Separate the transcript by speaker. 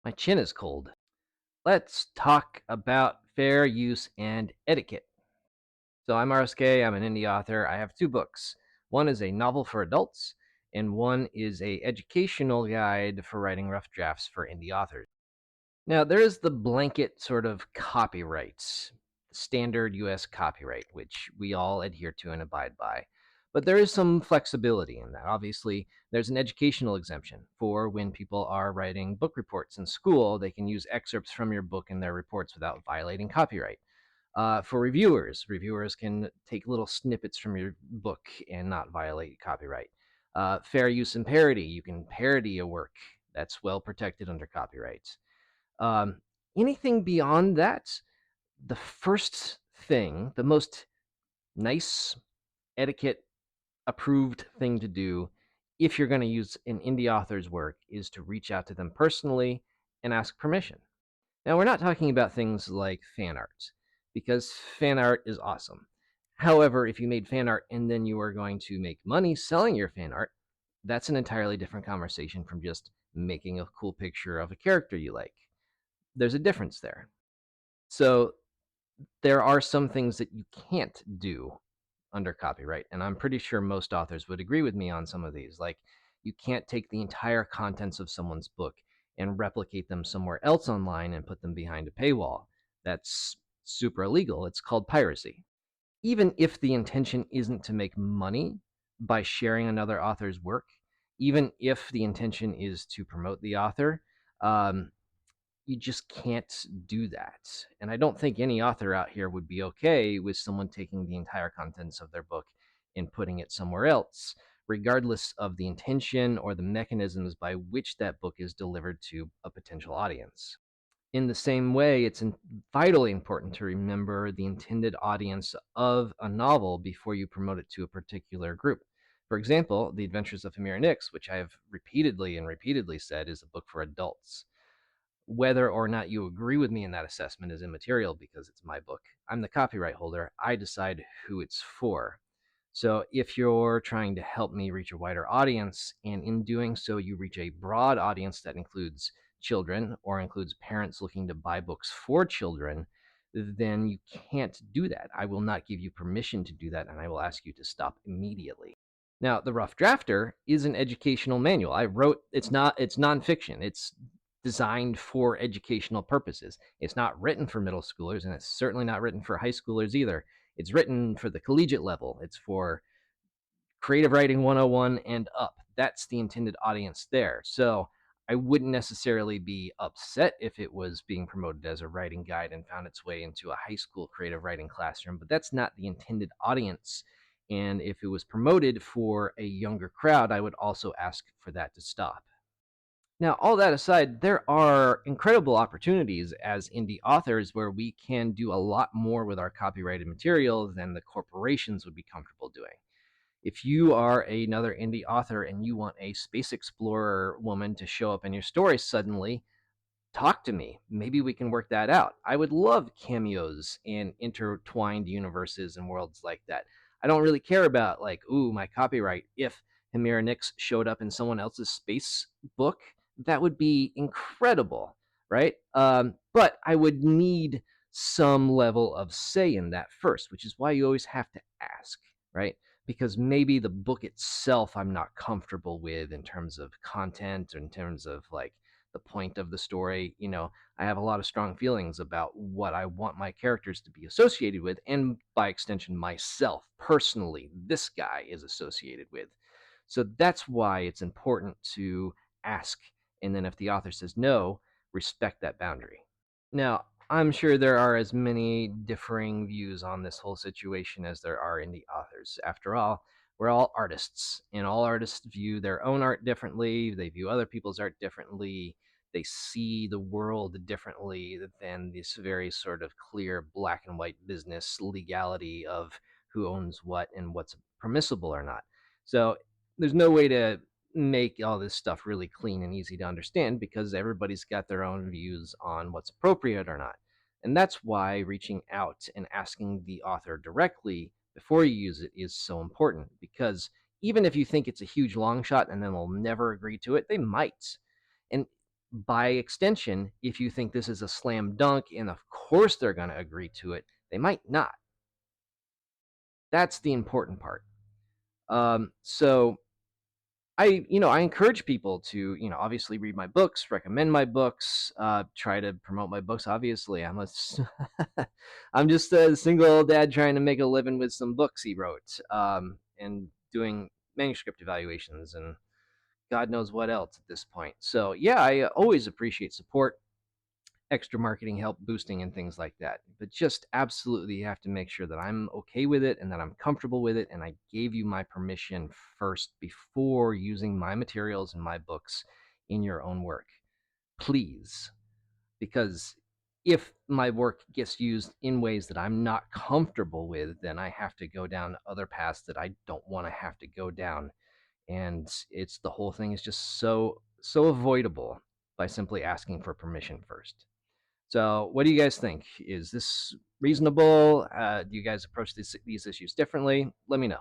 Speaker 1: My chin is cold. Let's talk about fair use and etiquette. So, I'm RSK. I'm an indie author. I have two books. One is a novel for adults, and one is a educational guide for writing rough drafts for indie authors. Now, there is the blanket sort of copyrights, standard US copyright, which we all adhere to and abide by. But there is some flexibility in that. Obviously, there's an educational exemption for when people are writing book reports in school. They can use excerpts from your book in their reports without violating copyright. For reviewers can take little snippets from your book and not violate copyright. Fair use and parody, you can parody a work that's well protected under copyright. um, Anything beyond that, the first thing, the most nice, etiquette approved thing to do if you're going to use an indie author's work is to reach out to them personally and ask permission. Now, we're not talking about things like fan art, because fan art is awesome. However, if you made fan art and then you are going to make money selling your fan art, that's an entirely different conversation from just making a cool picture of a character you like. There's a difference there. So there are some things that you can't do under copyright, and I'm pretty sure most authors would agree with me on some of these. Like, you can't take the entire contents of someone's book and replicate them somewhere else online and put them behind a paywall. That's super illegal. It's called piracy. Even if the intention isn't to make money by sharing another author's work, even if the intention is to promote the author, um, you just can't do that. And I don't think any author out here would be okay with someone taking the entire contents of their book and putting it somewhere else, regardless of the intention or the mechanisms by which that book is delivered to a potential audience. In the same way, it's vitally important to remember the intended audience of a novel before you promote it to a particular group. For example, The Adventures of Hamira Nix, which I have repeatedly and repeatedly said is a book for adults. Whether or not you agree with me in that assessment is immaterial because it's my book. I'm the copyright holder. I decide who it's for. So if you're trying to help me reach a wider audience, and in doing so, you reach a broad audience that includes children or includes parents looking to buy books for children, then you can't do that. I will not give you permission to do that, and I will ask you to stop immediately. Now, The Rough Drafter is an educational manual. It's nonfiction. It's designed for educational purposes. It's not written for middle schoolers, and it's certainly not written for high schoolers either. It's written for the collegiate level. It's for creative writing 101 and up. That's the intended audience there. So I wouldn't necessarily be upset if it was being promoted as a writing guide and found its way into a high school creative writing classroom, but that's not the intended audience. And if it was promoted for a younger crowd, I would also ask for that to stop. Now, all that aside, there are incredible opportunities as indie authors where we can do a lot more with our copyrighted material than the corporations would be comfortable doing. If you are another indie author and you want a space explorer woman to show up in your story suddenly, talk to me. Maybe we can work that out. I would love cameos and intertwined universes and worlds like that. I don't really care about, like, ooh, my copyright. If Hamira Nix showed up in someone else's space book, that would be incredible, right? But I would need some level of say in that first, which is why you always have to ask, right? Because maybe the book itself I'm not comfortable with in terms of content or in terms of, like, the point of the story. I have a lot of strong feelings about what I want my characters to be associated with, and by extension, myself personally, this guy is associated with. So that's why it's important to ask. And then if the author says no, respect that boundary. Now, I'm sure there are as many differing views on this whole situation as there are indie authors. After all, we're all artists, and all artists view their own art differently. They view other people's art differently. They see the world differently than this very sort of clear black and white business legality of who owns what and what's permissible or not. So there's no way to make all this stuff really clean and easy to understand because everybody's got their own views on what's appropriate or not. And that's why reaching out and asking the author directly before you use it is so important, because even if you think it's a huge long shot and then they'll never agree to it, they might. And by extension, if you think this is a slam dunk and of course they're going to agree to it, they might not. That's the important part. So I encourage people to, obviously read my books, recommend my books, try to promote my books. Obviously, I'm just a single dad trying to make a living with some books he wrote, and doing manuscript evaluations and God knows what else at this point. So yeah, I always appreciate support, extra marketing help, boosting, and things like that. But just absolutely, you have to make sure that I'm okay with it and that I'm comfortable with it. And I gave you my permission first before using my materials and my books in your own work. Please. Because if my work gets used in ways that I'm not comfortable with, then I have to go down other paths that I don't want to have to go down. And it's the whole thing is just so avoidable by simply asking for permission first. So, what do you guys think? Is this reasonable? Do you guys approach these issues differently? Let me know.